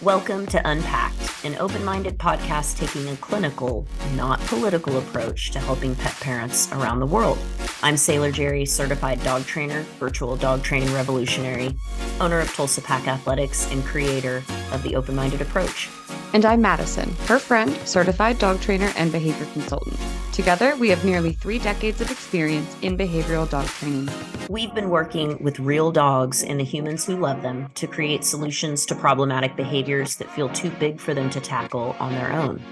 Welcome to unPACKed, an open-minded podcast taking a clinical, not political approach to helping pet parents around the world. I'm Sailor Jerri, certified dog trainer, virtual dog training revolutionary, owner of Tulsa Pack Athletics, and creator of the open-minded approach. And I'm Mattison, her friend, certified dog trainer and behavior consultant. Together, we have nearly 3 decades of experience in behavioral dog training. We've been working with real dogs and the humans who love them to create solutions to problematic behaviors that feel too big for them to tackle on their own.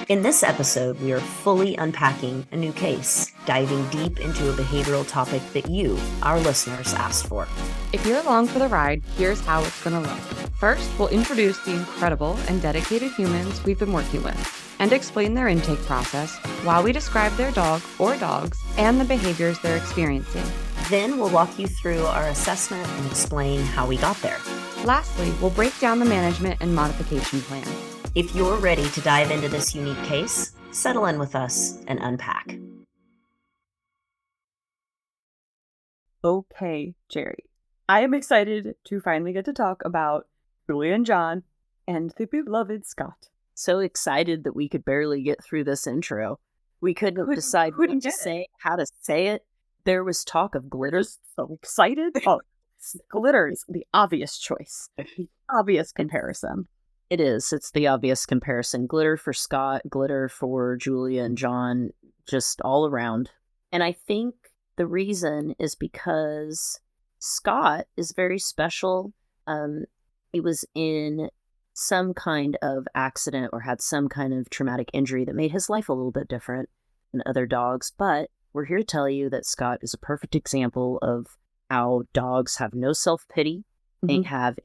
In this episode, we are fully unpacking a new case, diving deep into a behavioral topic that you, our listeners, asked for. If you're along for the ride, here's how it's going to look. First, we'll introduce the incredible and dedicated humans we've been working with and explain their intake process while we describe their dog or dogs and the behaviors they're experiencing. Then we'll walk you through our assessment and explain how we got there. Lastly, we'll break down the management and modification plan. If you're ready to dive into this unique case, settle in with us and unpack. Okay, Jerri. I am excited to finally get to talk about Julia and John and the beloved Scott. So excited that we could barely get through this intro. We couldn't decide what to say, how to say it. There was talk of glitters. So excited. Oh, glitters, the obvious choice. The obvious comparison. It is. It's the obvious comparison. Glitter for Scott, glitter for Julia and John, just all around. And I think the reason is because Scott is very special. He was in some kind of accident or had some kind of traumatic injury that made his life a little bit different than other dogs. But we're here to tell you that Scott is a perfect example of how dogs have no self-pity. They have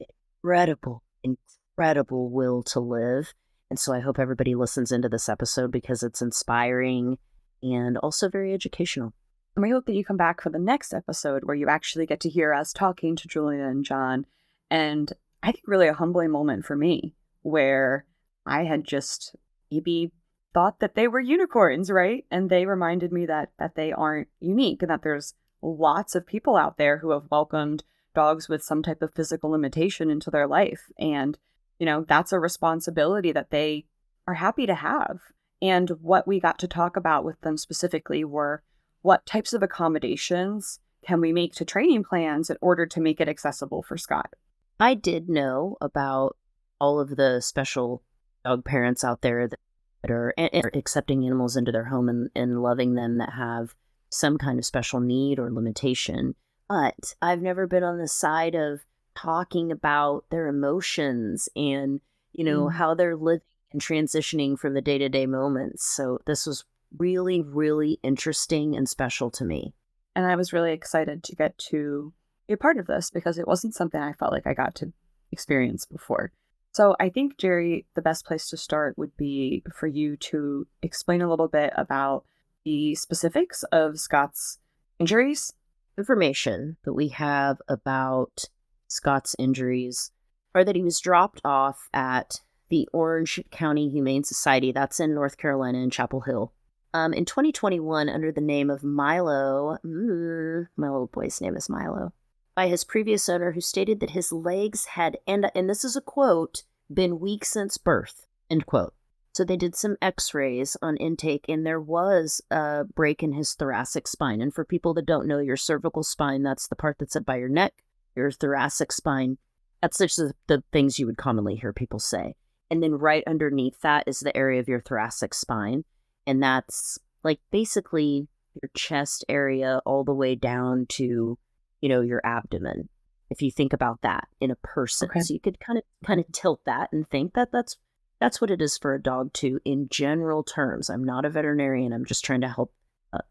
incredible will to live. And so I hope everybody listens into this episode because it's inspiring and also very educational. And we hope that you come back for the next episode where you actually get to hear us talking to Julia and John. And I think really a humbling moment for me where I had just maybe thought that they were unicorns, right? And they reminded me that they aren't unique and that there's lots of people out there who have welcomed dogs with some type of physical limitation into their life. And you know, that's a responsibility that they are happy to have. And what we got to talk about with them specifically were what types of accommodations can we make to training plans in order to make it accessible for Scott. I did know about all of the special dog parents out there that are accepting animals into their home and loving them that have some kind of special need or limitation. But I've never been on the side of talking about their emotions and, you know, how they're living and transitioning from the day-to-day moments. So this was really, really interesting and special to me. And I was really excited to get to be a part of this because it wasn't something I felt like I got to experience before. So I think, Jerri, the best place to start would be for you to explain a little bit about the specifics of Scott's injuries. Information that we have about Scott's injuries are that he was dropped off at the Orange County Humane Society. That's in North Carolina in Chapel Hill. In 2021, under the name of Milo, my little boy's name is Milo, by his previous owner who stated that his legs had, and this is a quote, been weak since birth, end quote. So they did some x-rays on intake and there was a break in his thoracic spine. And for people that don't know, your cervical spine, that's the part that's up by your neck. Your thoracic spine, that's just the things you would commonly hear people say. And then right underneath that is the area of your thoracic spine. And that's like basically your chest area all the way down to, you know, your abdomen. If you think about that in a person. Okay. So you could kind of tilt that and think that that's what it is for a dog too, in general terms. I'm not a veterinarian. I'm just trying to help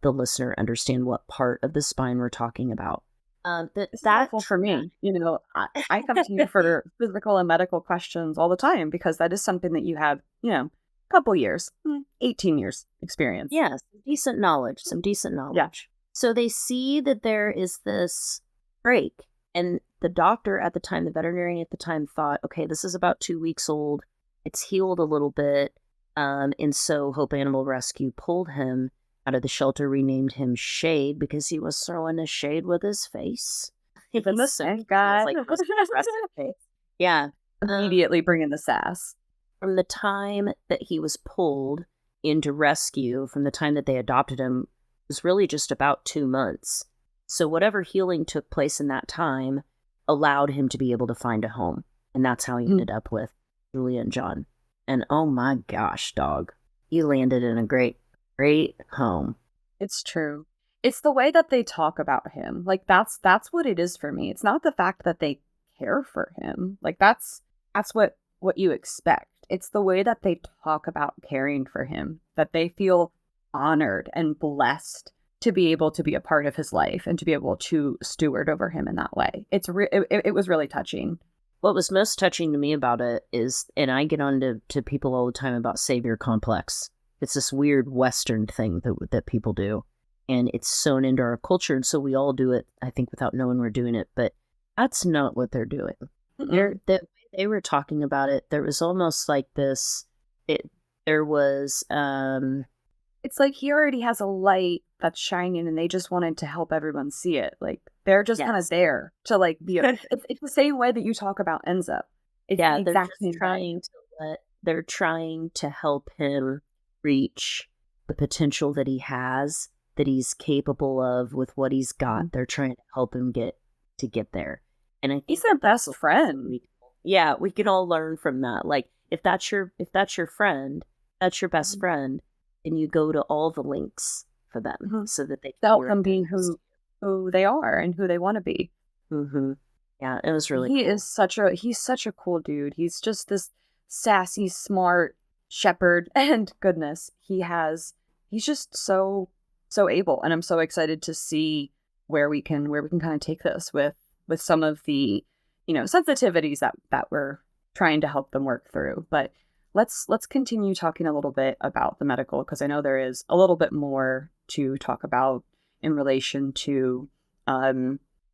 the listener understand what part of the spine we're talking about. That's helpful for me. You know, I come to you for physical and medical questions all the time because that is something that you have, you know, a couple years, 18 years experience. Yeah, some decent knowledge. Yeah. So they see that there is this break and the doctor at the time, the veterinarian at the time thought, okay, this is about 2 weeks old. It's healed a little bit. And so Hope Animal Rescue pulled him out of the shelter, renamed him Shade because he was throwing a shade with his face. Even the same guy. Yeah. immediately bring in the sass. From the time that he was pulled into rescue, from the time that they adopted him, was really just about 2 months. So whatever healing took place in that time allowed him to be able to find a home. And that's how he ended up with Julia and John. And oh my gosh, dog, he landed in a great, great home. It's true. It's the way that they talk about him. Like that's what it is for me. It's not the fact that they care for him. Like that's what you expect. It's the way that they talk about caring for him, that they feel honored and blessed to be able to be a part of his life and to be able to steward over him in that way. It was really touching. What was most touching to me about it is, and I get on to people all the time about savior complex. It's this weird Western thing that people do, and it's sewn into our culture, and so we all do it, I think, without knowing we're doing it, but that's not what they're doing. They were talking about it. There was almost like this, there was, it's like he already has a light that's shining and they just wanted to help everyone see it. Like they're just kind of there to like be it's the same way that you talk about Enzo. It's they're trying to help him reach the potential that he has, that he's capable of with what he's got. They're trying to help him get there. And I think he's their best friend. Yeah, we can all learn from that. Like if that's your friend, that's your best friend, and you go to all the links for them so that they help them being who they are and who they want to be. Yeah, it was really cool. He's such a cool dude. He's just this sassy, smart shepherd, and goodness, he's just so able, and I'm so excited to see where we can kind of take this with some of the sensitivities that we're trying to help them work through. But let's continue talking a little bit about the medical, because I know there is a little bit more to talk about in relation to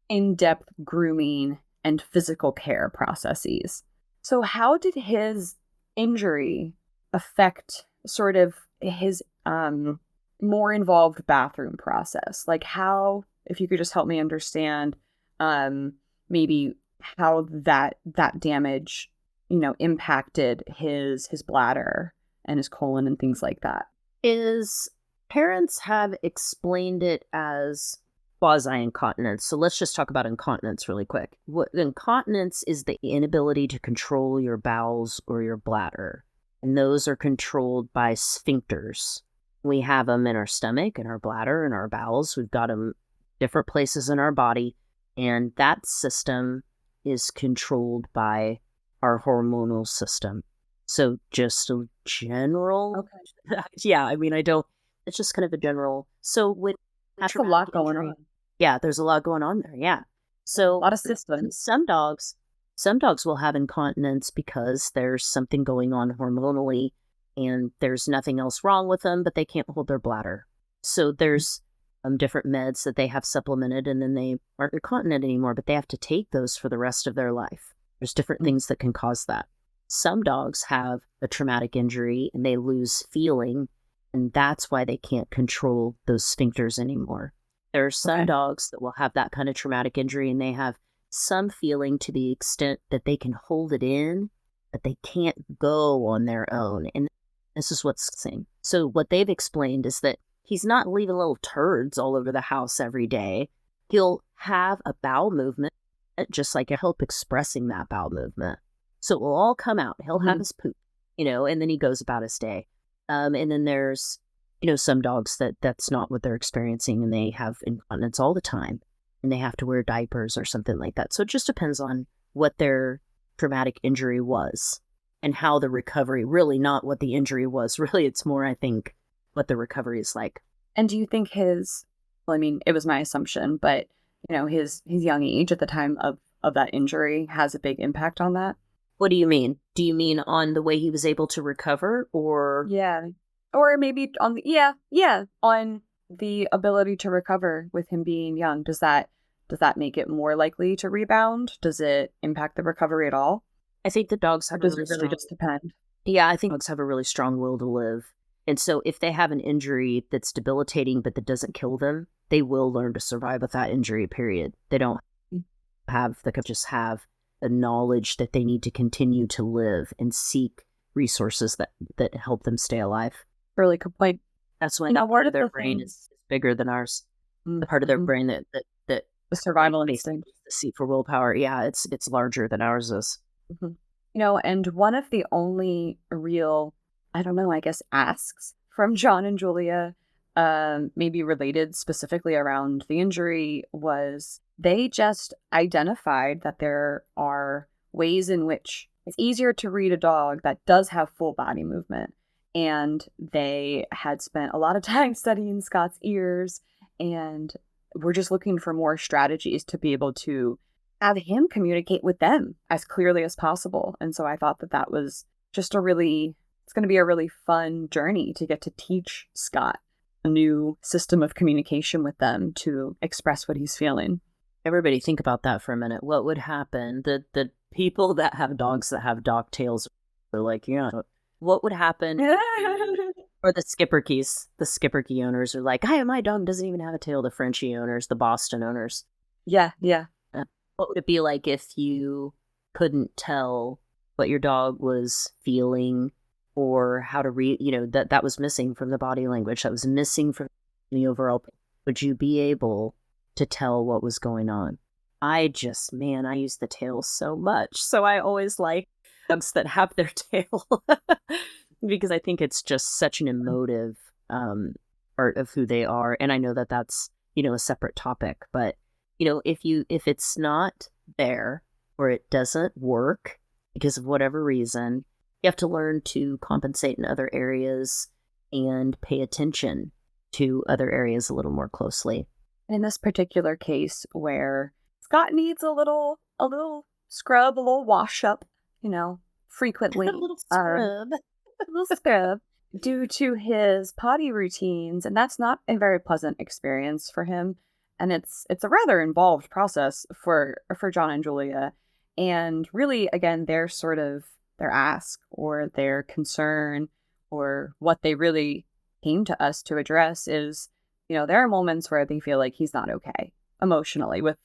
in-depth grooming and physical care processes. So how did his injury affect sort of his more involved bathroom process? Like how, if you could just help me understand maybe how that damage impacted his bladder and his colon and things like that. His parents have explained it as quasi-incontinence. So let's just talk about incontinence really quick. Incontinence is the inability to control your bowels or your bladder. And those are controlled by sphincters. We have them in our stomach, in our bladder, in our bowels. We've got them different places in our body. And that system is controlled by our hormonal system. So just a general... Okay. Yeah, I mean, it's just kind of a general... So when... That's a lot going on. Yeah, there's a lot going on there, yeah. So a lot of systems. Some dogs will have incontinence because there's something going on hormonally and there's nothing else wrong with them, but they can't hold their bladder. So there's different meds that they have supplemented, and then they aren't incontinent anymore, but they have to take those for the rest of their life. There's different things that can cause that. Some dogs have a traumatic injury and they lose feeling, and that's why they can't control those sphincters anymore. There are some dogs that will have that kind of traumatic injury and they have some feeling to the extent that they can hold it in, but they can't go on their own. And this is what's saying. So what they've explained is that he's not leaving little turds all over the house every day. He'll have a bowel movement, just like a help expressing that bowel movement. So it will all come out. He'll have his poop, and then he goes about his day. And then there's, some dogs that's not what they're experiencing, and they have incontinence all the time, and they have to wear diapers or something like that. So it just depends on what their traumatic injury was and how the recovery, really not what the injury was. Really, it's more, I think, what the recovery is like. And do you think it was my assumption, but, his young age at the time of that injury has a big impact on that? What do you mean? Do you mean on the way he was able to recover, or? Yeah. Or maybe on on the ability to recover with him being young. Does that make it more likely to rebound? Does it impact the recovery at all? I think the dogs have does it really just depend? Yeah, I think dogs have a really strong will to live. And so if they have an injury that's debilitating but that doesn't kill them, they will learn to survive with that injury, period. They don't have, they could just have the knowledge that they need to continue to live and seek resources that help them stay alive. Really good point. That's when that part of their brain is bigger than ours. The part of their brain that the survival basically instinct, the seat for willpower. Yeah, it's larger than ours is. And one of the only real, I don't know, I guess, asks from John and Julia, maybe related specifically around the injury, was they just identified that there are ways in which it's easier to read a dog that does have full body movement. And they had spent a lot of time studying Scott's ears, and we're just looking for more strategies to be able to have him communicate with them as clearly as possible. And so I thought that was just it's going to be a really fun journey to get to teach Scott a new system of communication with them to express what he's feeling. Everybody think about that for a minute. What would happen? The people that have dogs that have dog tails are like, yeah, what would happen? Or the Skipper Key owners are like, hey, my dog doesn't even have a tail. The Frenchie owners, the Boston owners. Yeah. What would it be like if you couldn't tell what your dog was feeling or how to read, that was missing from the body language, that was missing from the overall? Would you be able to tell what was going on? I use the tail so much. So I always like dogs that have their tail because I think it's just such an emotive part of who they are. And I know that that's, a separate topic, but if it's not there or it doesn't work because of whatever reason, you have to learn to compensate in other areas and pay attention to other areas a little more closely. In this particular case where Scott needs a little scrub, a little wash up, frequently. A little scrub. A little scrub due to his potty routines, and that's not a very pleasant experience for him. And it's a rather involved process for John and Julia. And really, again, their ask or their concern or what they really came to us to address is, there are moments where they feel like he's not okay emotionally with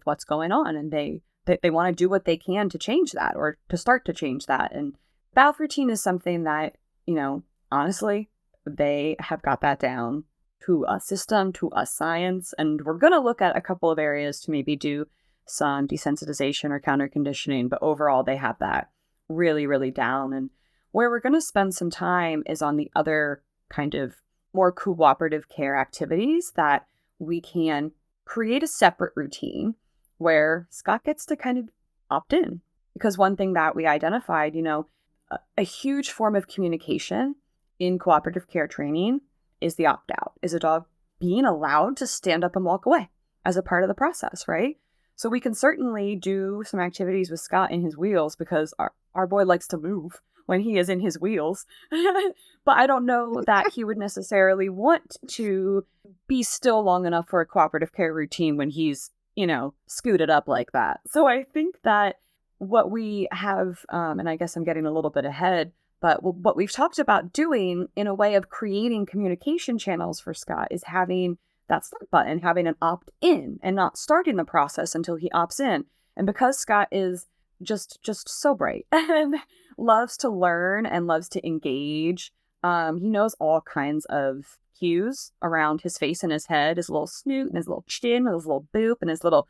what's going on. And they want to do what they can to change that or to start to change that. And bath routine is something that, honestly, they have got that down to a system, to a science. And we're going to look at a couple of areas to maybe do some desensitization or counter conditioning. But overall, they have that really, really down. And where we're going to spend some time is on the other kind of more cooperative care activities that we can create a separate routine where Scott gets to kind of opt in. Because one thing that we identified, a huge form of communication in cooperative care training is the opt-out, is a dog being allowed to stand up and walk away as a part of the process, right? So we can certainly do some activities with Scott in his wheels because our boy likes to move when he is in his wheels. But I don't know that he would necessarily want to be still long enough for a cooperative care routine when he's, scooted up like that. So I think that what we have, and I guess I'm getting a little bit ahead, but what we've talked about doing in a way of creating communication channels for Scott is having that start button, having an opt-in and not starting the process until he opts in. And because Scott is just so bright and loves to learn and loves to engage, he knows all kinds of cues around his face and his head, his little snoot and his little chin and his little boop and his little,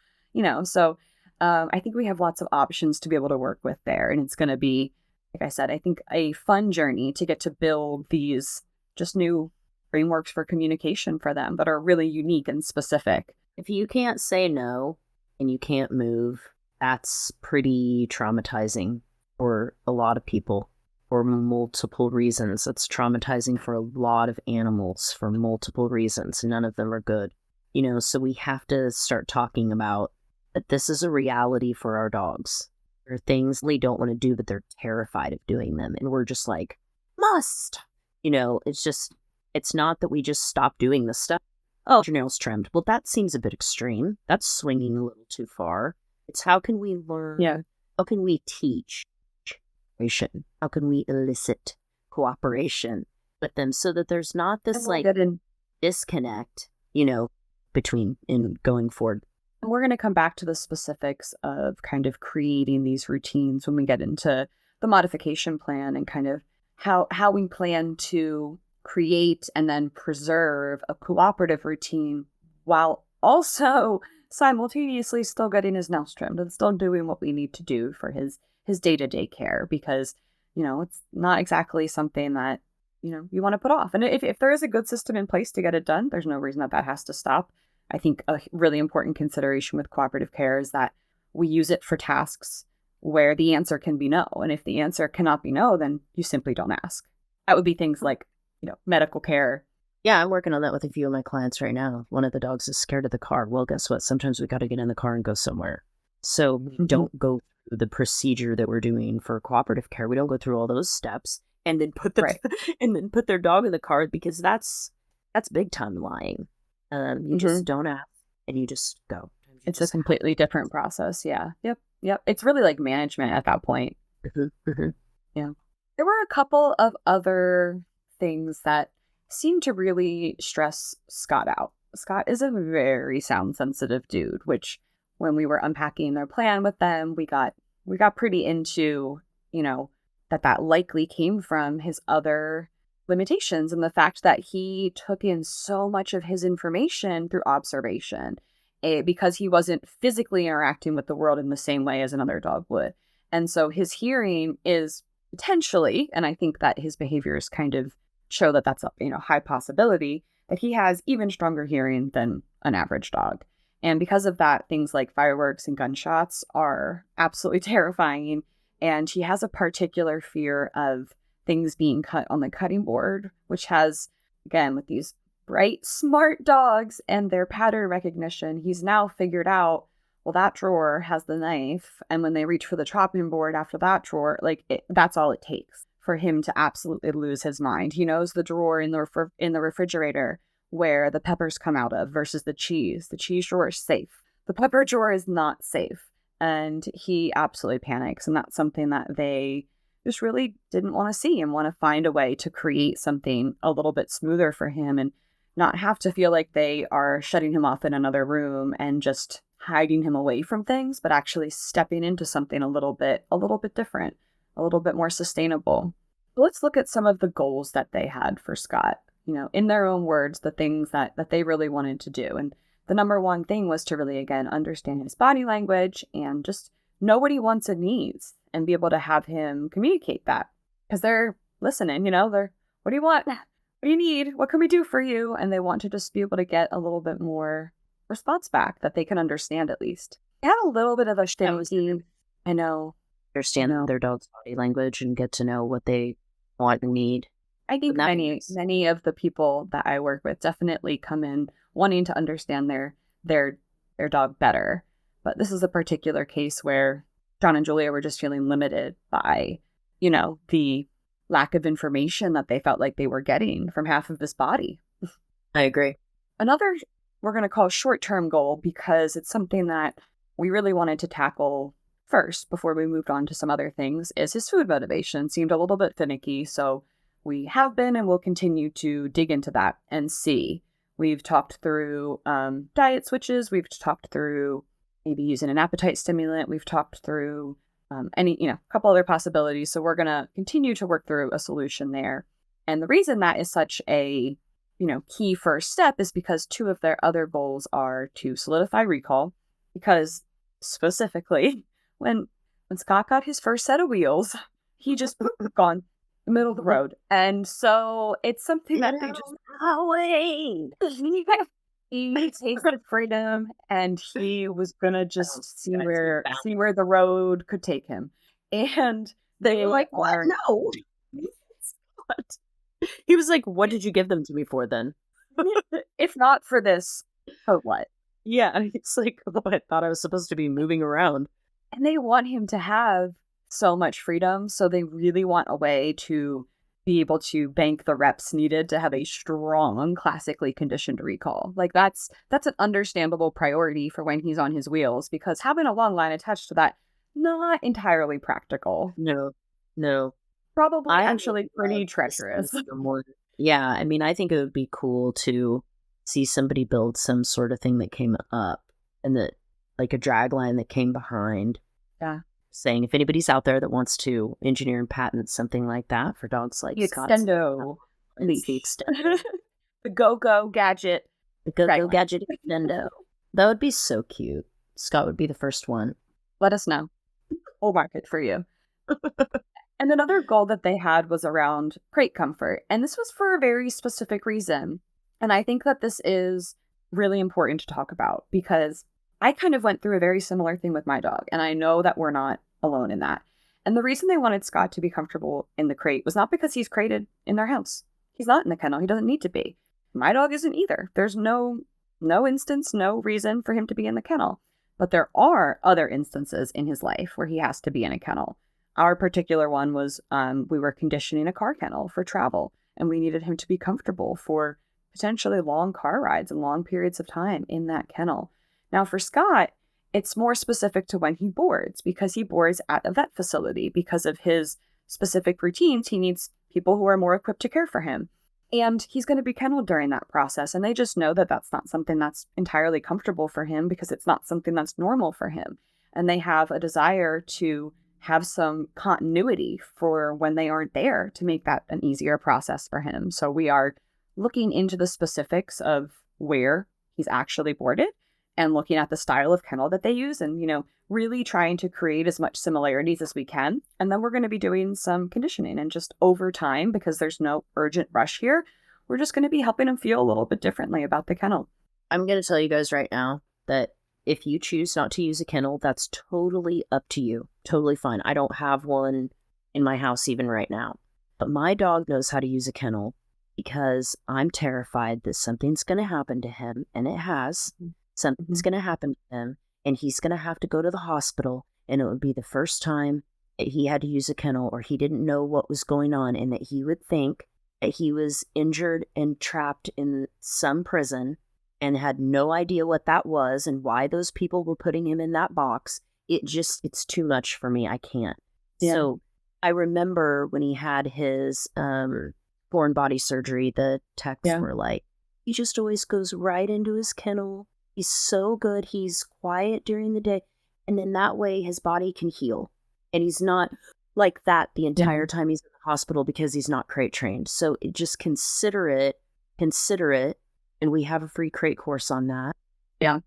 so I think we have lots of options to be able to work with there. And it's going to be, like I said, I think a fun journey to get to build these just new frameworks for communication for them that are really unique and specific. If you can't say no and you can't move, that's pretty traumatizing for a lot of people for multiple reasons. It's traumatizing for a lot of animals for multiple reasons. None of them are good. So we have to start talking about that this is a reality for our dogs. There are things they don't want to do, but they're terrified of doing them. And we're just like, must. It's not that we just stop doing this stuff. Oh, your nails trimmed. Well, that seems a bit extreme. That's swinging a little too far. It's how can we learn? Yeah. How can we teach? How can we elicit cooperation with them so that there's not this disconnect, between in going forward. And we're going to come back to the specifics of kind of creating these routines when we get into the modification plan and kind of how we plan to create and then preserve a cooperative routine while also simultaneously still getting his nails trimmed and still doing what we need to do for his day-to-day care, because it's not exactly something that you want to put off. And if there is a good system in place to get it done, there's no reason that has to stop. I think a really important consideration with cooperative care is that we use it for tasks where the answer can be no. And if the answer cannot be no, then you simply don't ask. That would be things like, medical care. Yeah, I'm working on that with a few of my clients right now. One of the dogs is scared of the car. Well, guess what? Sometimes we got to get in the car and go somewhere. So don't go through the procedure that we're doing for cooperative care. We don't go through all those steps and then put their dog in the car, because that's big time lying. You just don't ask and you just go. It's a completely different process. Yeah. Yep. It's really like management at that point. Yeah. There were a couple of other things that seem to really stress Scott out. Scott is a very sound sensitive dude, which when we were unpacking their plan with them, we got pretty into, that likely came from his other limitations and the fact that he took in so much of his information through observation, because he wasn't physically interacting with the world in the same way as another dog would. And so his hearing is potentially, and I think that his behaviors kind of show that that's a high possibility, that he has even stronger hearing than an average dog. And because of that, things like fireworks and gunshots are absolutely terrifying. And he has a particular fear of things being cut on the cutting board, which has, again, with these bright, smart dogs and their pattern recognition, he's now figured out, well, that drawer has the knife. And when they reach for the chopping board after that drawer, that's all it takes for him to absolutely lose his mind. He knows the drawer in the refrigerator where the peppers come out of versus the cheese. The cheese drawer is safe. The pepper drawer is not safe. And he absolutely panics. And that's something that they just really didn't want to see and want to find a way to create something a little bit smoother for him and not have to feel like they are shutting him off in another room and just hiding him away from things, but actually stepping into something a little bit different, a little bit more sustainable. But let's look at some of the goals that they had for Scott, in their own words, the things that they really wanted to do. And the number one thing was to really, again, understand his body language and just know what he wants and needs and be able to have him communicate that, because they're listening, they're, what do you want? What do you need? What can we do for you? And they want to just be able to get a little bit more response back that they can understand at least. They had a little bit of a shticky, I know. Understand their dog's body language and get to know what they want and need. I think many of the people that I work with definitely come in wanting to understand their dog better. But this is a particular case where John and Julia were just feeling limited by, the lack of information that they felt like they were getting from half of his body. I agree. Another, we're going to call short-term goal, because it's something that we really wanted to tackle first before we moved on to some other things, is his food motivation seemed a little bit finicky. So we have been and will continue to dig into that and see. We've talked through diet switches. We've talked through maybe using an appetite stimulant. We've talked through a couple other possibilities. So we're going to continue to work through a solution there. And the reason that is such a, key first step is because two of their other goals are to solidify recall, because specifically when Scott got his first set of wheels, he just gone the middle of the road. And so it's something that they just he tasted freedom, and he was gonna just see where the road could take him. And they like, what? No. What? He was like, what did you give them to me for then? If not for this, for what? Yeah, it's like, oh, I thought I was supposed to be moving around. And they want him to have so much freedom, so they really want a way to be able to bank the reps needed to have a strong, classically conditioned recall. Like that's an understandable priority for when he's on his wheels, because having a long line attached to that, not entirely practical. No. Probably actually pretty treacherous. Yeah, I mean, I think it would be cool to see somebody build some sort of thing that came up and that like a drag line that came behind. Yeah. Saying if anybody's out there that wants to engineer and patent something like that for dogs like The Scott's. extendo It's the leash. extendo. The go-go gadget. The go-go Drag line. gadget extendo. That would be so cute. Scott would be the first one. Let us know. We'll mark it for you. And another goal that they had was around crate comfort. And this was for a very specific reason. And I think that this is really important to talk about because I kind of went through a very similar thing with my dog. And I know that we're not alone in that. And the reason they wanted Scott to be comfortable in the crate was not because he's crated in their house. He's not in the kennel. He doesn't need to be. My dog isn't either. There's no instance, no reason for him to be in the kennel. But there are other instances in his life where he has to be in a kennel. Our particular one was we were conditioning a car kennel for travel, and we needed him to be comfortable for potentially long car rides and long periods of time in that kennel. Now, for Scott, it's more specific to when he boards because he boards at a vet facility. Because of his specific routines, he needs people who are more equipped to care for him. And he's going to be kenneled during that process. And they just know that that's not something that's entirely comfortable for him because it's not something that's normal for him. And they have a desire to have some continuity for when they aren't there to make that an easier process for him. So we are looking into the specifics of where he's actually boarded and looking at the style of kennel that they use and, really trying to create as much similarities as we can. And then we're going to be doing some conditioning and just over time, because there's no urgent rush here, we're just going to be helping him feel a little bit differently about the kennel. I'm going to tell you guys right now that if you choose not to use a kennel, that's totally up to you. Totally fine. I don't have one in my house even right now. But my dog knows how to use a kennel because I'm terrified that something's going to happen to him, and it has. Something's going to happen to him, and he's going to have to go to the hospital, and it would be the first time that he had to use a kennel or he didn't know what was going on, and that he would think that he was injured and trapped in some prison and had no idea what that was and why those people were putting him in that box. It's too much for me. I can't. Yeah. So I remember when he had his foreign body surgery, the techs were like, he just always goes right into his kennel. He's so good. He's quiet during the day. And then that way his body can heal. And he's not like that the entire time he's in the hospital because he's not crate trained. So just consider it. And we have a free crate course on that. Yeah.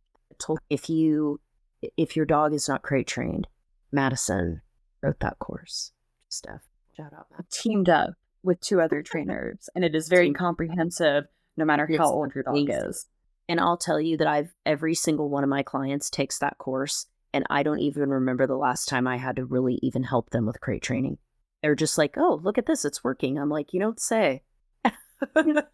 If your dog is not crate trained, Mattison wrote that course. Steph, shout out. Teamed up with 2 other trainers. And it is very comprehensive no matter how old your dog is. And I'll tell you that every single one of my clients takes that course, and I don't even remember the last time I had to really even help them with crate training. They're just like, oh, look at this, it's working. I'm like, you don't say. It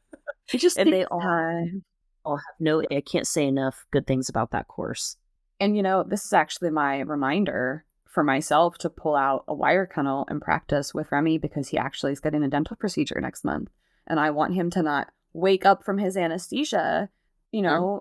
just and they all have I can't say enough good things about that course. And this is actually my reminder for myself to pull out a wire kennel and practice with Remy because he actually is getting a dental procedure next month. And I want him to not wake up from his anesthesia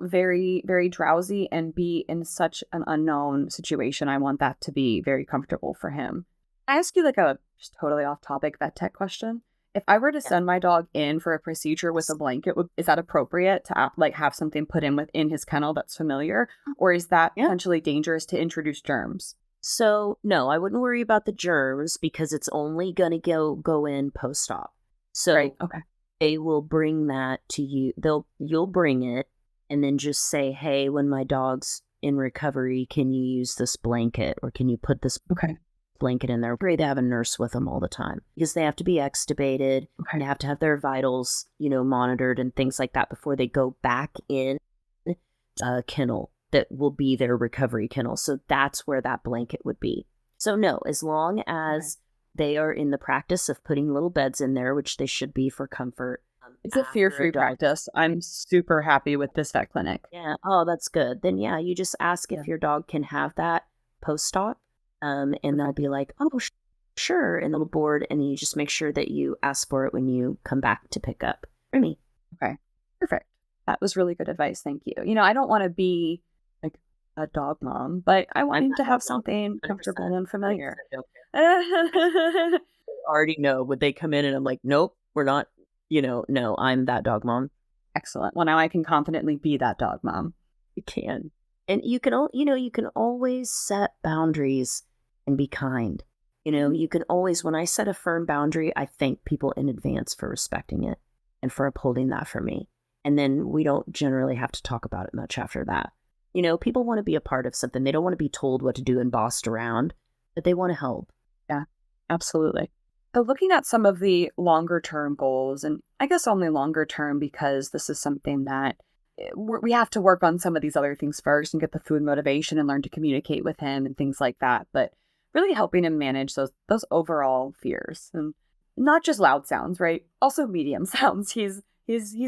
very, very drowsy and be in such an unknown situation. I want that to be very comfortable for him. I ask you a just totally off topic vet tech question. If I were to send my dog in for a procedure with a blanket, is that appropriate to have something put in within his kennel that's familiar? Or is that potentially dangerous to introduce germs? So no, I wouldn't worry about the germs because it's only going to go in post-op. So right. Okay. They will bring that to you. You'll bring it. And then just say, hey, when my dog's in recovery, can you use this blanket or can you put this blanket in there? They have a nurse with them all the time because they have to be extubated. And they have to have their vitals, monitored and things like that before they go back in a kennel that will be their recovery kennel. So that's where that blanket would be. So no, as long as they are in the practice of putting little beds in there, which they should be for comfort. It's a fear-free practice. I'm super happy with this vet clinic. Yeah. Oh, that's good. Then, you just ask if your dog can have that post-op, and they'll be like, oh, sure, and they'll board, and then you just make sure that you ask for it when you come back to pick up Remy. Okay. Perfect. That was really good advice. Thank you. I don't want to be like a dog mom, but I want him to have something comfortable and familiar. I already know when they come in and I'm like, nope, we're not. No, I'm that dog mom. Excellent. Well, now I can confidently be that dog mom. You can. And you can, you can always set boundaries and be kind. You can always, when I set a firm boundary, I thank people in advance for respecting it and for upholding that for me. And then we don't generally have to talk about it much after that. People want to be a part of something. They don't want to be told what to do and bossed around, but they want to help. Yeah, absolutely. So looking at some of the longer term goals, and I guess only longer term because this is something that we have to work on some of these other things first and get the food motivation and learn to communicate with him and things like that. But really helping him manage those overall fears, and not just loud sounds, right? Also medium sounds. He's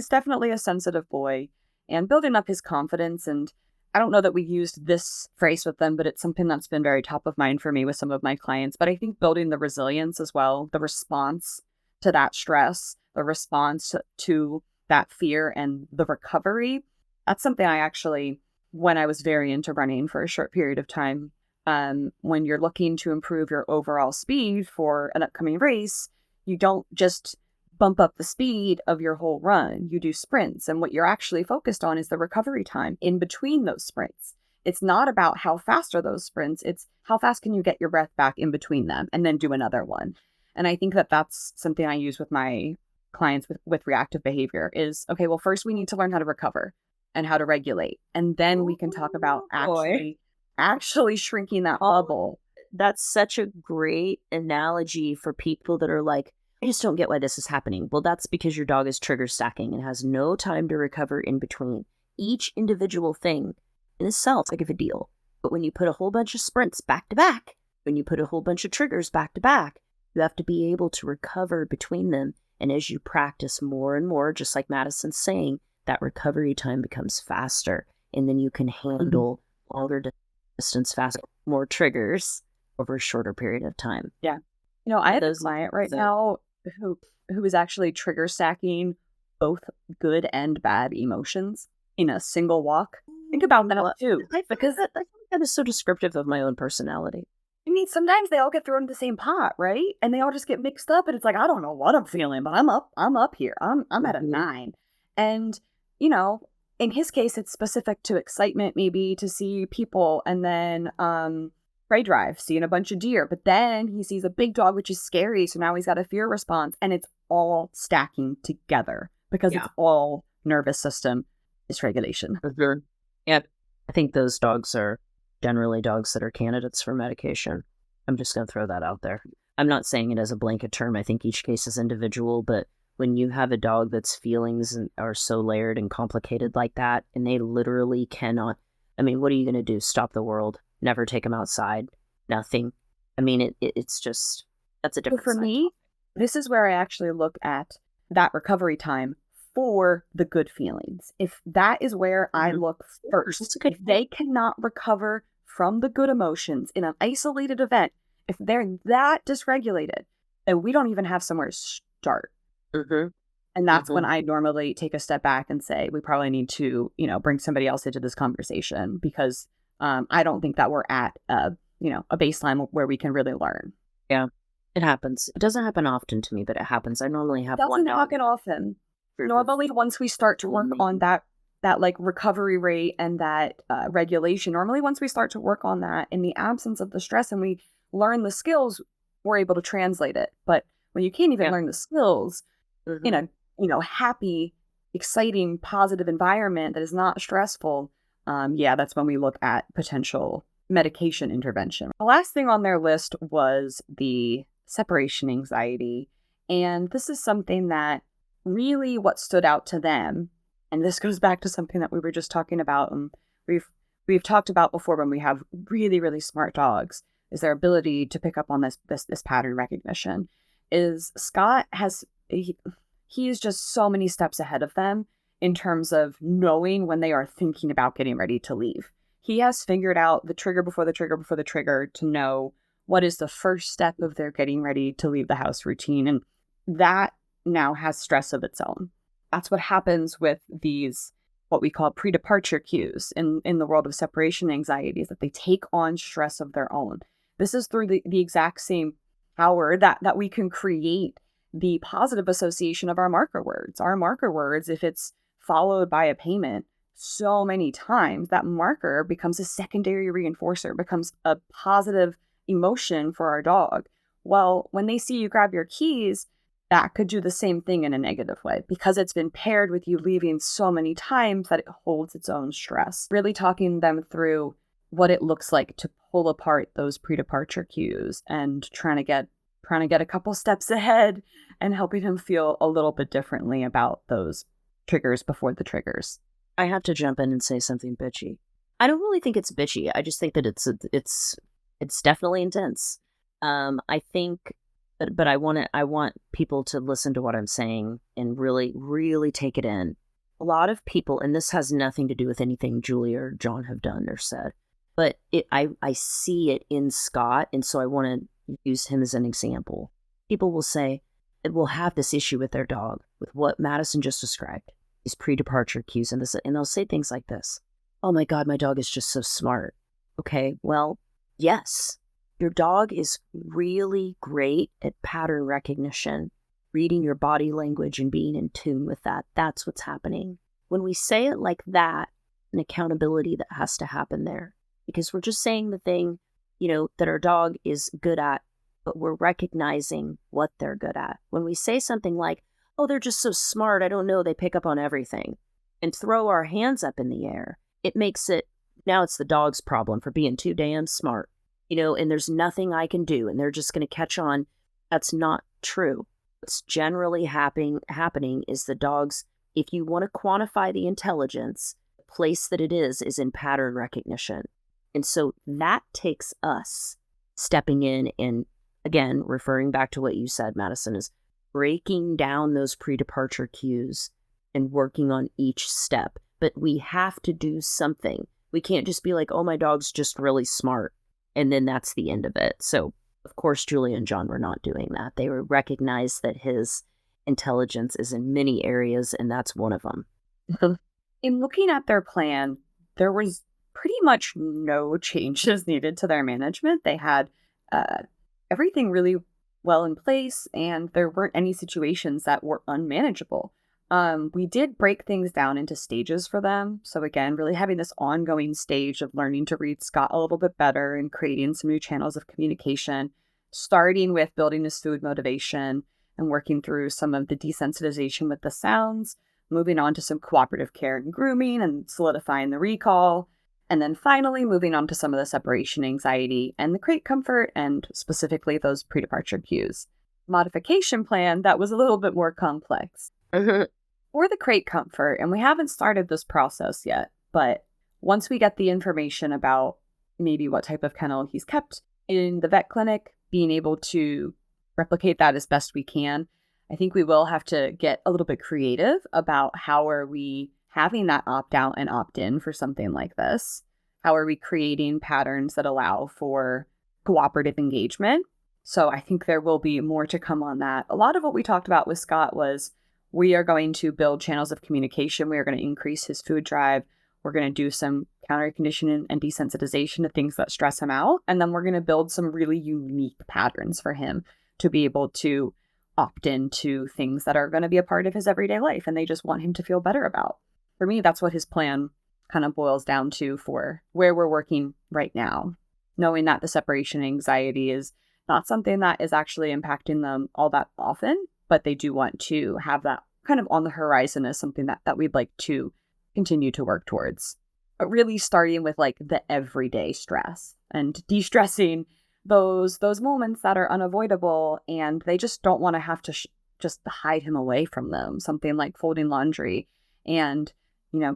definitely a sensitive boy, and building up his confidence. And I don't know that we used this phrase with them, but it's something that's been very top of mind for me with some of my clients. But I think building the resilience as well, the response to that stress, the response to that fear, and the recovery. That's something I actually, when I was very into running for a short period of time, when you're looking to improve your overall speed for an upcoming race, you don't just bump up the speed of your whole run. You do sprints. And what you're actually focused on is the recovery time in between those sprints. It's not about how fast are those sprints. It's how fast can you get your breath back in between them and then do another one. And I think that that's something I use with my clients with reactive behavior is, okay, well, first we need to learn how to recover and how to regulate. And then we can talk about actually shrinking that bubble. That's such a great analogy for people that are like, I just don't get why this is happening. Well, that's because your dog is trigger stacking and has no time to recover in between. Each individual thing in itself is like a deal. But when you put a whole bunch of sprints back to back, when you put a whole bunch of triggers back to back, you have to be able to recover between them. And as you practice more and more, just like Mattison's saying, that recovery time becomes faster. And then you can handle longer distance, faster, more triggers over a shorter period of time. Yeah. I have a client right now who is actually trigger stacking both good and bad emotions in a single walk. Think about that too. Because that is so descriptive of my own personality. I mean, sometimes they all get thrown in the same pot, right? And they all just get mixed up, and it's like, I don't know what I'm feeling, but I'm up here. I'm at a 9. And, in his case, it's specific to excitement, maybe to see people, and then prey drive, seeing a bunch of deer. But then he sees a big dog, which is scary. So now he's got a fear response, and it's all stacking together because it's all nervous system dysregulation. Yeah. I think those dogs are generally dogs that are candidates for medication. I'm just going to throw that out there. I'm not saying it as a blanket term. I think each case is individual, but when you have a dog that's feelings are so layered and complicated like that, and they literally cannot, I mean, what are you going to do? Stop the world? Never take them outside? Nothing. I mean, it's just, that's a different For me, this is where I actually look at that recovery time for the good feelings. If that is where I look first, if they cannot recover from the good emotions in an isolated event, if they're that dysregulated, then we don't even have somewhere to start. And that's when I normally take a step back and say, we probably need to, bring somebody else into this conversation, because I don't think that we're at a baseline where we can really learn. Yeah, it happens. It doesn't happen often to me, but it happens. I normally have one dog. It doesn't happen often. Normally, once we start to work on that like recovery rate and that regulation, normally once we start to work on that in the absence of the stress and we learn the skills, we're able to translate it. But when you can't even learn the skills in a happy, exciting, positive environment that is not stressful, that's when we look at potential medication intervention. The last thing on their list was the separation anxiety. And this is something that really what stood out to them, and this goes back to something that we were just talking about, and we've talked about before when we have really, really smart dogs, is their ability to pick up on this pattern recognition. Is Scott he is just so many steps ahead of them in terms of knowing when they are thinking about getting ready to leave. He has figured out the trigger before the trigger before the trigger to know what is the first step of their getting ready to leave the house routine. And that now has stress of its own. That's what happens with these, what we call pre-departure cues in the world of separation anxiety, is that they take on stress of their own. This is through the exact same power that we can create the positive association of our marker words. Our marker words, if it's followed by a payment, so many times, that marker becomes a secondary reinforcer, becomes a positive emotion for our dog. Well, when they see you grab your keys, that could do the same thing in a negative way because it's been paired with you leaving so many times that it holds its own stress. Really talking them through what it looks like to pull apart those pre-departure cues and trying to get a couple steps ahead and helping him feel a little bit differently about those triggers before the triggers. I have to jump in and say something bitchy. I don't really think it's bitchy. I just think that it's definitely intense. I think, but I want people to listen to what I'm saying and really, really take it in. A lot of people, and this has nothing to do with anything Julia or John have done or said, but I see it in Scott, and so I want to use him as an example. People will say, it will have this issue with their dog, with what Mattison just described, these pre-departure cues, and they'll say things like this. Oh my God, my dog is just so smart. Okay, well, yes, your dog is really great at pattern recognition, reading your body language and being in tune with that. That's what's happening. When we say it like that, an accountability that has to happen there, because we're just saying the thing, that our dog is good at, but we're recognizing what they're good at. When we say something like, oh, they're just so smart, I don't know, they pick up on everything, and throw our hands up in the air, it makes it, now it's the dog's problem for being too damn smart, and there's nothing I can do, and they're just going to catch on. That's not true. What's generally happening is the dogs, if you want to quantify the intelligence, the place that it is in pattern recognition. And so that takes us stepping in and, again, referring back to what you said, Mattison, is breaking down those pre-departure cues and working on each step. But we have to do something. We can't just be like, oh, my dog's just really smart, and then that's the end of it. So, of course, Julia and John were not doing that. They recognized that his intelligence is in many areas, and that's one of them. In looking at their plan, there was pretty much no changes needed to their management. They had everything really well in place, and there weren't any situations that were unmanageable. We did break things down into stages for them. So again, really having this ongoing stage of learning to read Scott a little bit better and creating some new channels of communication, starting with building his food motivation and working through some of the desensitization with the sounds, moving on to some cooperative care and grooming and solidifying the recall. And then finally, moving on to some of the separation anxiety and the crate comfort, and specifically those pre-departure cues. Modification plan, that was a little bit more complex. For the crate comfort, and we haven't started this process yet, but once we get the information about maybe what type of kennel he's kept in the vet clinic, being able to replicate that as best we can, I think we will have to get a little bit creative about how are we having that opt-out and opt-in for something like this? How are we creating patterns that allow for cooperative engagement? So I think there will be more to come on that. A lot of what we talked about with Scott was we are going to build channels of communication. We are going to increase his food drive. We're going to do some counter conditioning and desensitization to things that stress him out. And then we're going to build some really unique patterns for him to be able to opt into things that are going to be a part of his everyday life and they just want him to feel better about. For me, that's what his plan kind of boils down to for where we're working right now, knowing that the separation anxiety is not something that is actually impacting them all that often, but they do want to have that kind of on the horizon as something that we'd like to continue to work towards. But really starting with like the everyday stress and de-stressing those moments that are unavoidable and they just don't want to have to just hide him away from them. Something like folding laundry and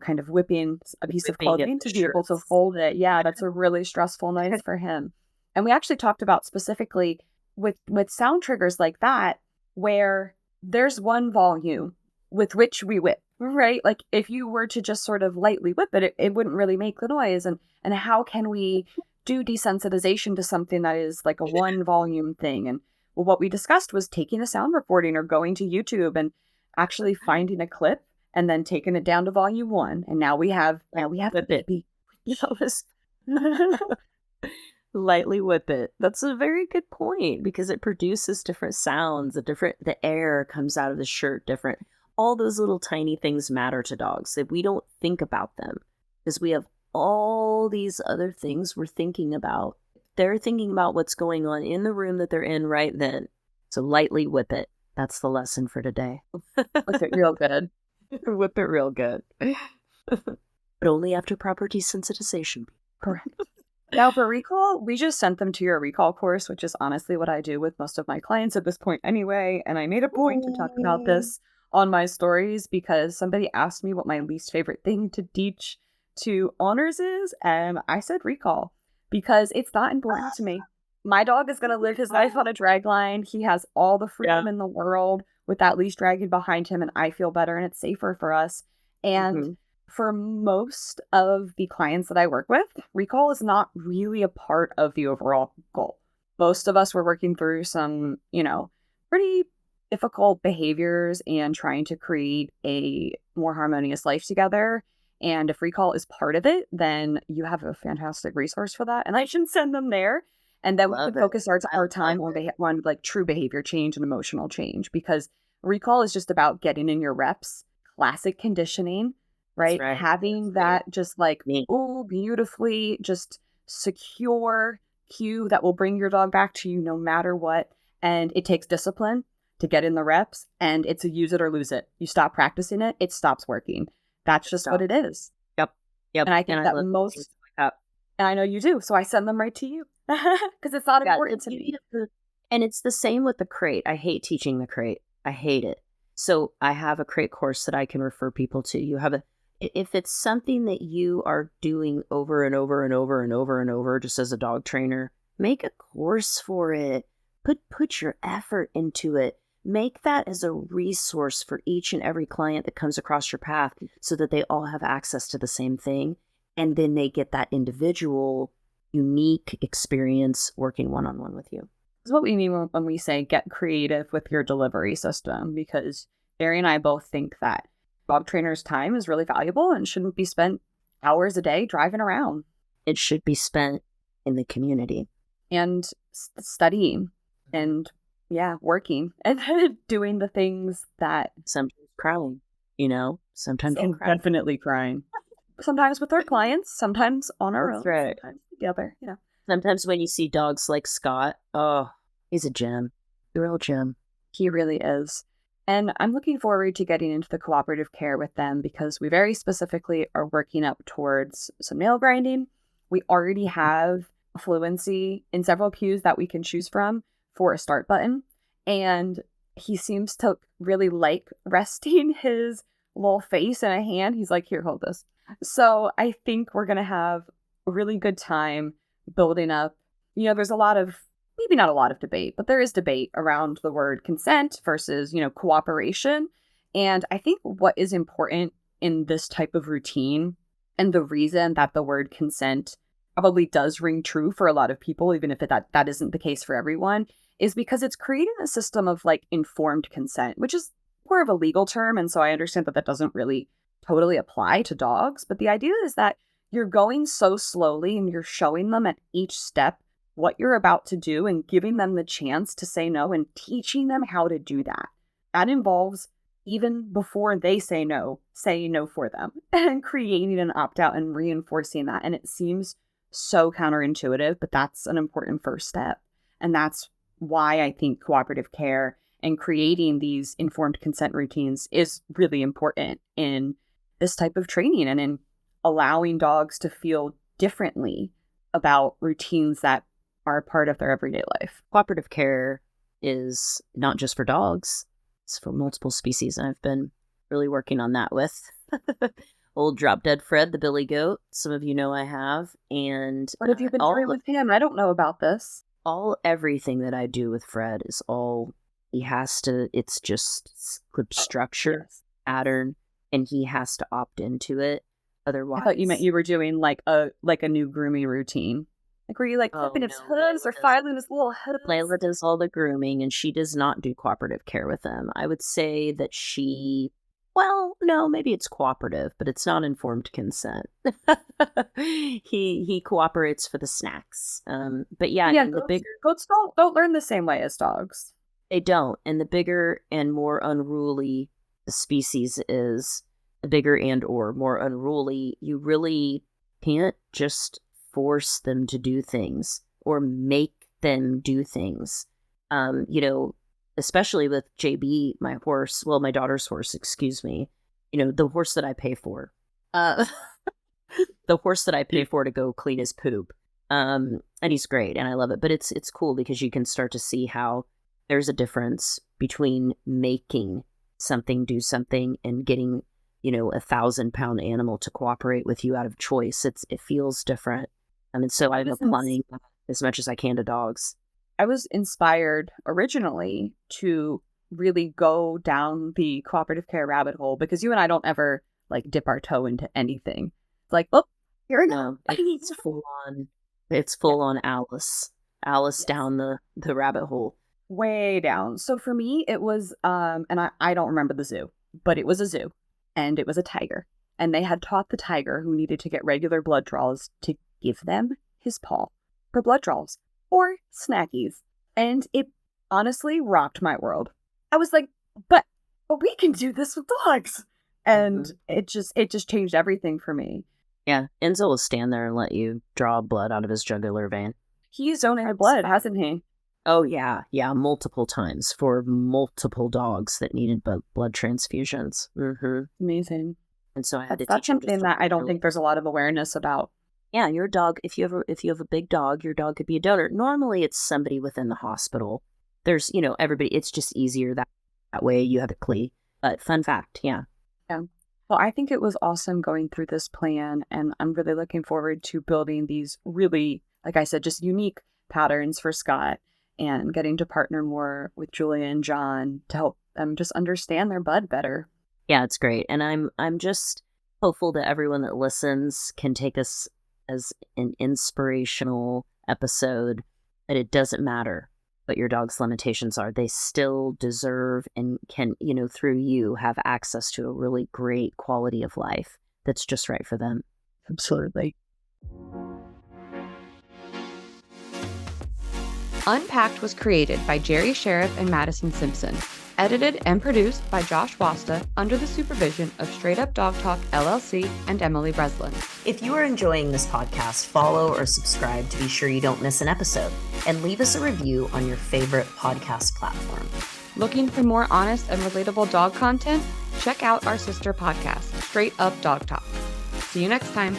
kind of whipping a piece of clothing to be able to fold it. Yeah, that's a really stressful night for him. And we actually talked about specifically with sound triggers like that, where there's one volume with which we whip, right? Like if you were to just sort of lightly whip it, it wouldn't really make the noise. And how can we do desensitization to something that is like a one volume thing? And well, what we discussed was taking a sound recording or going to YouTube and actually finding a clip and then taking it down to volume 1. And now we have the baby. Lightly whip it. That's a very good point because it produces different sounds. The air comes out of the shirt different. all those little tiny things matter to dogs, that we don't think about them because we have all these other things we're thinking about. They're thinking about what's going on in the room that they're in right then. So lightly whip it. That's the lesson for today. Whip it real good. Whip it real good. But only after proper desensitization. Correct. Now for recall, we just sent them to your recall course, which is honestly what I do with most of my clients at this point anyway. And I made a point to talk about this on my stories because somebody asked me what my least favorite thing to teach to owners is, and I said recall because it's not important to me. My dog is going to live his life on a drag line. He has all the freedom in the world with that leash dragging behind him, and I feel better and it's safer for us. And for most of the clients that I work with, recall is not really a part of the overall goal. Most of us were working through some, pretty difficult behaviors and trying to create a more harmonious life together. And if recall is part of it, then you have a fantastic resource for that. And I should send them there. And then we can focus our time on like true behavior change and emotional change, because recall is just about getting in your reps, classic conditioning, right? Having that just like, beautifully just secure cue that will bring your dog back to you no matter what. And it takes discipline to get in the reps, and it's a use it or lose it. You stop practicing it, it stops working. That's just what it is. Yep. And I think that most, and I know you do, so I send them right to you because it's not important to me. And it's the same with the crate. I hate teaching the crate. I hate it. So I have a crate course that I can refer people to. You have if it's something that you are doing over and over and over and over and over, just as a dog trainer, make a course for it. Put your effort into it. Make that as a resource for each and every client that comes across your path so that they all have access to the same thing. And then they get that individual, unique experience working one-on-one with you. This is what we mean when we say get creative with your delivery system, because Jerri and I both think that dog trainers' time is really valuable and shouldn't be spent hours a day driving around. It should be spent in the community. And studying and working and doing the things that sometimes crying, sometimes definitely crying. Sometimes with our clients, sometimes on our own, right. Sometimes together. Sometimes when you see dogs like Scott, he's a gem. A real gem. He really is. And I'm looking forward to getting into the cooperative care with them because we very specifically are working up towards some nail grinding. We already have fluency in several cues that we can choose from for a start button. And he seems to really like resting his little face in a hand. He's like, here, hold this. So I think we're going to have a really good time building up. There's a lot of, maybe not a lot of debate, but there is debate around the word consent versus, cooperation. And I think what is important in this type of routine, and the reason that the word consent probably does ring true for a lot of people, even if that isn't the case for everyone, is because it's creating a system of like informed consent, which is more of a legal term. And so I understand that doesn't really totally apply to dogs. But the idea is that you're going so slowly and you're showing them at each step what you're about to do and giving them the chance to say no and teaching them how to do that. That involves, even before they say no, saying no for them and creating an opt-out and reinforcing that. And it seems so counterintuitive, but that's an important first step. And that's why I think cooperative care and creating these informed consent routines is really important in this type of training and in allowing dogs to feel differently about routines that are a part of their everyday life. Cooperative care is not just for dogs, it's for multiple species. And I've been really working on that with old drop dead Fred, the billy goat. Some of you know I have. And what have you been doing with him? I don't know about this. Everything that I do with Fred is it's just script structure, pattern, and he has to opt into it. Otherwise, I thought you meant you were doing like a new grooming routine. Like, were you like clipping his hooves or filing his little hooves? Layla does all the grooming, and she does not do cooperative care with him. I would say that maybe it's cooperative, but it's not informed consent. He cooperates for the snacks. But the bigger goats don't learn the same way as dogs. They don't, and the bigger and more unruly the species is bigger and or more unruly, you really can't just force them to do things or make them do things. Especially with JB, my horse, well, my daughter's horse, excuse me, the horse that I pay for, the horse that I pay for to go clean his poop. And he's great and I love it, but it's cool because you can start to see how there's a difference between making something do something and getting, a 1,000-pound animal to cooperate with you out of choice. It feels different. And so I'm applying as much as I can to dogs. I was inspired originally to really go down the cooperative care rabbit hole because you and I don't ever like dip our toe into anything. It's like, oh, you're no, it's full on. It's full on Alice yes. Down the rabbit hole. Way down. So for me, it was, and I don't remember the zoo, but it was a zoo and it was a tiger. And they had taught the tiger who needed to get regular blood draws to give them his paw for blood draws or snackies. And it honestly rocked my world. I was like, but we can do this with dogs. And it just changed everything for me. Yeah, Enzo will stand there and let you draw blood out of his jugular vein. He's donated blood, hasn't he? Oh, yeah, multiple times for multiple dogs that needed blood transfusions. Amazing. And so I had to That's teach him something that I don't think there's a lot of awareness about. Yeah, your dog, if you have a big dog, your dog could be a donor. Normally it's somebody within the hospital. There's, everybody, it's just easier that way. You have it clean. But fun fact, yeah. Yeah. Well, I think it was awesome going through this plan, and I'm really looking forward to building these really, like I said, just unique patterns for Scott and getting to partner more with Julia and John to help them just understand their bud better. Yeah, it's great. And I'm just hopeful that everyone that listens can take this as an inspirational episode, that it doesn't matter what your dog's limitations are. They still deserve and can, through you, have access to a really great quality of life that's just right for them. Absolutely. Unpacked was created by Jerri Sheriff and Mattison Simpson, edited and produced by Josh Wasta under the supervision of Straight Up Dog Talk LLC and Emily Breslin. If you are enjoying this podcast, follow or subscribe to be sure you don't miss an episode, and leave us a review on your favorite podcast platform. Looking for more honest and relatable dog content? Check out our sister podcast, Straight Up Dog Talk. See you next time.